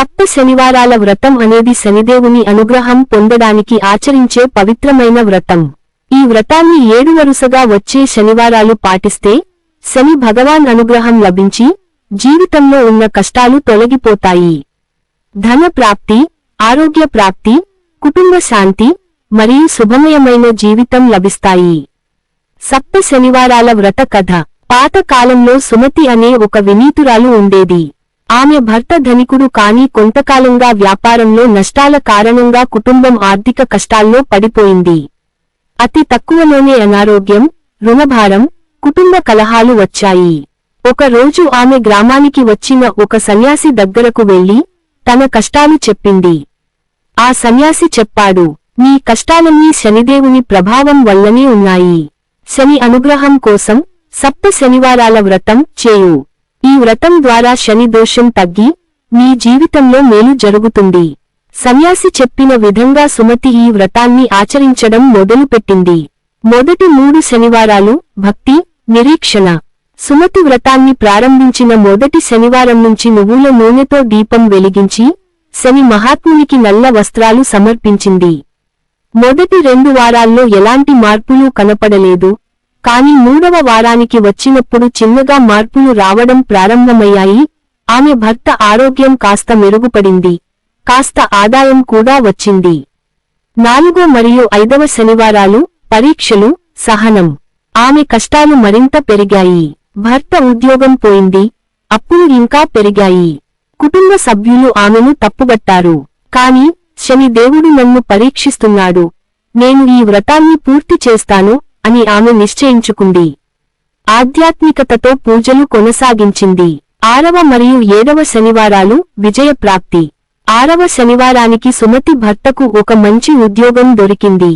సప్త శనివారాల వ్రతం అనేది శనిదేవుని అనుగ్రహం పొందడానికి ఆచరించే పవిత్రమైన వ్రతం. ఈ వ్రతాన్ని 7 వరుసగా వచ్చే శనివారాలు పాటిస్తే శని భగవాన్ అనుగ్రహం లభించి జీవితంలో ఉన్న కష్టాలు తొలగిపోతాయి. ధన ప్రాప్తి, ఆరోగ్య ప్రాప్తి, కుటుంబ శాంతి మరియు శుభమయమైన జీవితం లభిస్తాయి. సప్త శనివారాల వ్రత కథ. పాత కాలంలో సుమతి అనే ఒక వినీతురాలు ఉండేది. ఆమె భర్త ధనికుడు కానీ కొంతకాలంగా వ్యాపారంలో నష్టాల కారణంగా కుటుంబం ఆర్థిక కష్టాల్లో పడిపోయింది. అతి తక్కువలోనే అనారోగ్యం, రుణభారం, కుటుంబ కలహాలు వచ్చాయి. ఒక రోజు ఆమె గ్రామానికి వచ్చిన ఒక సన్యాసి దగ్గరకు వెళ్లి తన కష్టాలు చెప్పింది. ఆ సన్యాసి చెప్పాడు, నీ కష్టాలన్నీ శనిదేవుని ప్రభావం వల్లనే ఉన్నాయి. శని అనుగ్రహం కోసం సప్త శనివారాల వ్రతం చేయు. ఈ వ్రతం ద్వారా శని దోషం తగ్గి నీ జీవితంలో మేలు జరుగుతుంది. సన్యాసి చెప్పిన విధంగా సుమతి ఈ వ్రతాన్ని ఆచరించడం మొదలుపెట్టింది. మొదటి 3 శనివారాలు భక్తి, నిరీక్షణ. సుమతి వ్రతాన్ని ప్రారంభించిన మొదటి శనివారం నుంచి నువ్వుల నూనెతో దీపం వెలిగించి శని మహాత్మునికి నల్ల వస్త్రాలు సమర్పించింది. మొదటి 2 వారాల్లో ఎలాంటి మార్పులు కనపడలేదు. కాని 3వ వారానికి వచ్చినప్పుడు చిన్నగా మార్పులు రావడం ప్రారంభమయ్యాయి. ఆమె భర్త ఆరోగ్యం కాస్త మెరుగుపడింది. కాస్త ఆదాయం కూడా వచ్చింది. 4వ మరియు 5వ శనివారాలు పరీక్షలు, సహనం. ఆమె కష్టాలు మరింత పెరిగాయి. భర్త ఉద్యోగం పోయింది, అప్పులు ఇంకా పెరిగాయి. కుటుంబ సభ్యులు ఆమెను తప్పుబట్టారు. కాని శని దేవుడు నన్ను పరీక్షిస్తున్నాడు, నేను ఈ వ్రతాన్ని పూర్తి చేస్తాను అని ఆమె నిశ్చయించుకుంది. ఆధ్యాత్మికతతో పూజలు కొనసాగించింది. 6వ మరియు 7వ శనివారాలు విజయప్రాప్తి. 6వ శనివారానికి సుమతి భర్తకు ఒక మంచి ఉద్యోగం దొరికింది.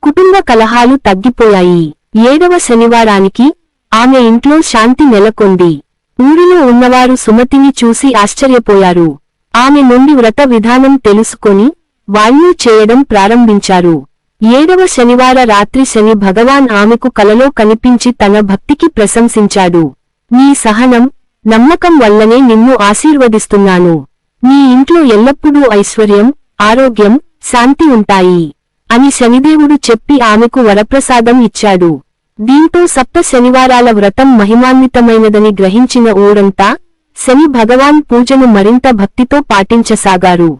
కుటుంబ కలహాలు తగ్గిపోయాయి. 7వ శనివారానికి ఆమె ఇంట్లో శాంతి నెలకొంది. ఊరిలో ఉన్నవారు సుమతిని చూసి ఆశ్చర్యపోయారు. ఆమె నుండి వ్రత విధానం తెలుసుకొని వాళ్ళు చేయడం ప్రారంభించారు. 7వ శనివార రాత్రి శని భగవాన్ ఆమెకు కలలో కనిపించి తన భక్తికి ప్రశంసించాడు. నీ సహనం, నమ్మకం వల్లనే నిన్ను ఆశీర్వదిస్తున్నాను. నీ ఇంట్లో ఎల్లప్పుడూ ఐశ్వర్యం, ఆరోగ్యం, శాంతి ఉంటాయి అని శనిదేవుడు చెప్పి ఆమెకు వరప్రసాదం ఇచ్చాడు. దీంతో సప్త శనివారాల వ్రతం మహిమాన్వితమైనదని గ్రహించిన ఊరంతా శని భగవాన్ పూజను మరింత భక్తితో పాటించసాగారు.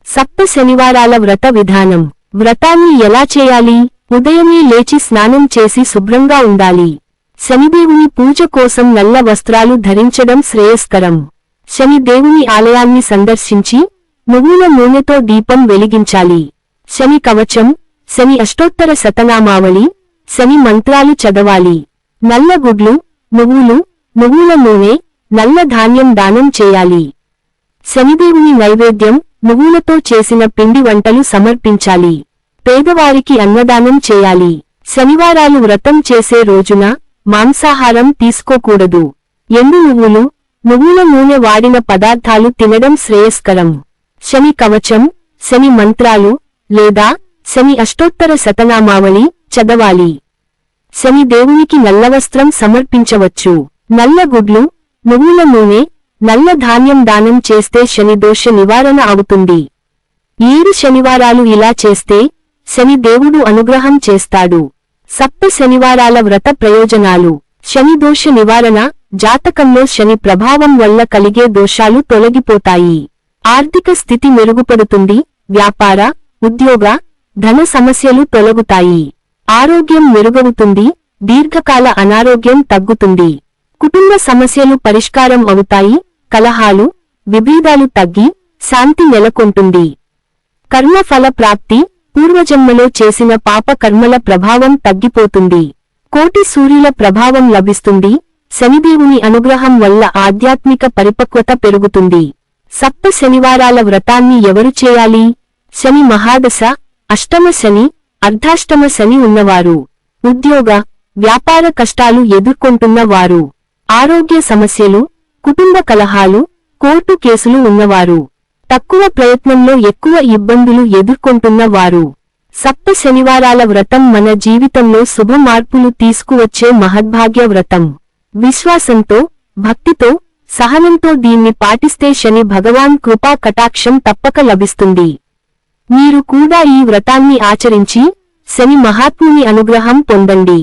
సప్త శనివారాల వ్రత విధానం. వ్రతాన్ని ఎలా చేయాలి? ఉదయమే లేచి స్నానం చేసి శుభ్రంగా ఉండాలి. శనిదేవుని పూజ కోసం నల్ల వస్త్రాలు ధరించడం శ్రేయస్కరం. శని దేవుని ఆలయాన్ని సందర్శించి నువ్వుల నూనెతో దీపం వెలిగించాలి. శని కవచం, శని అష్టోత్తర శతనామావళి, శని మంత్రాలు చదవాలి. నల్ల గుడ్లు, నువ్వులు, నువ్వుల నూనె, నల్ల ధాన్యం దానం చేయాలి. శనిదేవుని నైవేద్యం, నువ్వులతో చేసిన పిండి వంటలు సమర్పించాలి. పేదవారికి అన్నదానం చేయాలి. శనివారాలు వ్రతం చేసే రోజున మాంసాహారం తీసుకోకూడదు. ఎండు నువ్వులు, నువ్వుల నూనె వాడిన పదార్థాలు తినడం శ్రేయస్కరం. శని కవచం, శని మంత్రాలు లేదా శని అష్టోత్తర శతనామావళి చదవాలి. శని దేవునికి నల్లవస్త్రం సమర్పించవచ్చు. నల్ల గుడ్లు, నువ్వుల నూనె, నల్ల ధాన్యం దానం చేస్తే శని దోష నివారణ అవుతుంది. 7 శనివారాలు ఇలా చేస్తే శని దేవుడు అనుగ్రహం చేస్తాడు. సప్త శనివారాల వ్రత ప్రయోజనాలు. శని దోష నివారణ. జాతకంలో శని ప్రభావం వల్ల కలిగే దోషాలు తొలగిపోతాయి. ఆర్థిక స్థితి మెరుగుపడుతుంది. వ్యాపార, ఉద్యోగ, ధన సమస్యలు తొలగుతాయి. ఆరోగ్యం మెరుగవుతుంది. దీర్ఘకాల అనారోగ్యం తగ్గుతుంది. కుటుంబ సమస్యలు పరిష్కారం అవుతాయి. కలహాలు, విభేదాలు తగ్గి శాంతి నెలకొంటుంది. కర్మఫల ప్రాప్తి. పూర్వజన్మలో చేసిన పాప కర్మల ప్రభావం తగ్గిపోతుంది. కోటి సూర్యుల ప్రభావం లభిస్తుంది. శనిదేవుని అనుగ్రహం వల్ల ఆధ్యాత్మిక పరిపక్వత పెరుగుతుంది. సప్త శనివారాల వ్రతాన్ని ఎవరు చేయాలి? శని మహాదశ, అష్టమ శని, అర్ధాష్టమ శని ఉన్నవారు, ఉద్యోగ, వ్యాపార కష్టాలు ఎదుర్కొంటున్న వారు, ఆరోగ్య సమస్యలు, కుటుంబ కలహాలు, కోర్టు కేసులు ఉన్నవారు, తక్కువ ప్రయత్నంలో ఎక్కువ ఇబ్బందులు ఎదుర్కొంటున్న వారు. సప్త శనివారాల వ్రతం మన జీవితంలో శుభ మార్పులు తీసుకువచ్చే మహద్భాగ్య వ్రతం. విశ్వాసంతో, భక్తితో, సహనంతో దీన్ని పాటిస్తే శని భగవాన్ కృపా కటాక్షం తప్పక లభిస్తుంది. మీరు కూడా ఈ వ్రతాన్ని ఆచరించి శని మహాత్ముని అనుగ్రహం పొందండి.